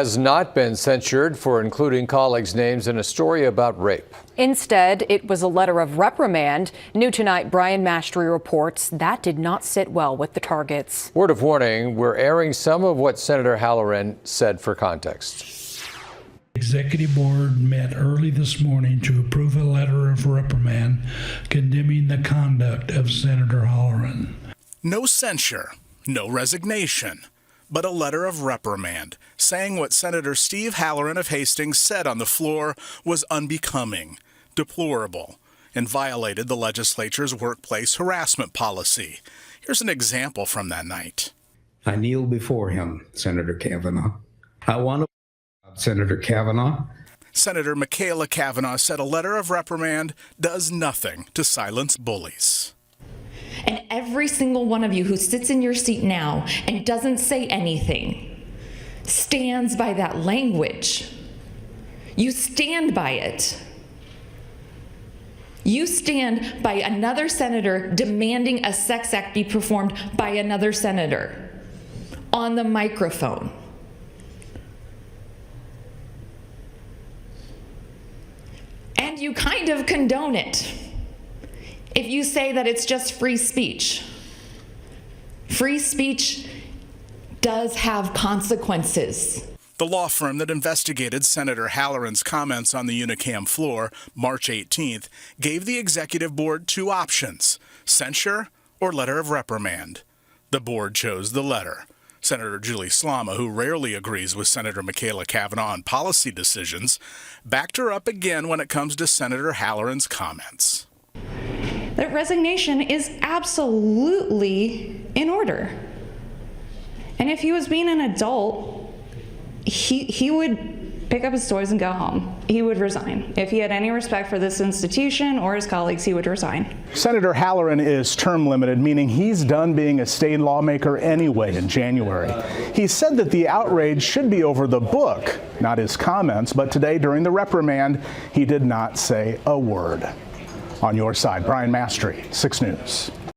Has not been censured for including colleagues' names in a story about rape. Instead, it was a letter of reprimand. New tonight, Brian Mastry reports that did not sit well with the targets. Word of warning, we're airing some of what Senator Halloran said for context. The Executive Board met early this morning to approve a letter of reprimand condemning the conduct of Senator Halloran. No censure, no resignation, but a letter of reprimand saying what Senator Steve Halloran of Hastings said on the floor was unbecoming, deplorable, and violated the legislature's workplace harassment policy. Here's an example from that night. I kneel before him, Senator Kavanaugh. I want to Senator Kavanaugh. Senator Michaela Kavanaugh said a letter of reprimand does nothing to silence bullies. And every single one of you who sits in your seat now and doesn't say anything stands by that language. You stand by it. You stand by another senator demanding a sex act be performed by another senator on the microphone. And you kind of condone it if you say that it's just free speech. Free speech does have consequences. The law firm that investigated Senator Halloran's comments on the unicam floor March 18th gave the executive board two options: censure or letter of reprimand. The board chose the letter. Senator Julie Slama, who rarely agrees with Senator Michaela Kavanaugh on policy decisions, backed her up again when it comes to Senator Halloran's comments. That resignation is absolutely in order. And if he was being an adult, he would pick up his toys and go home. He would resign. If he had any respect for this institution or his colleagues, he would resign. Senator Halloran is term limited, meaning he's done being a state lawmaker anyway in January. He said that the outrage should be over the book, not his comments, but today during the reprimand, he did not say a word. On your side, Brian Mastry, 6 News.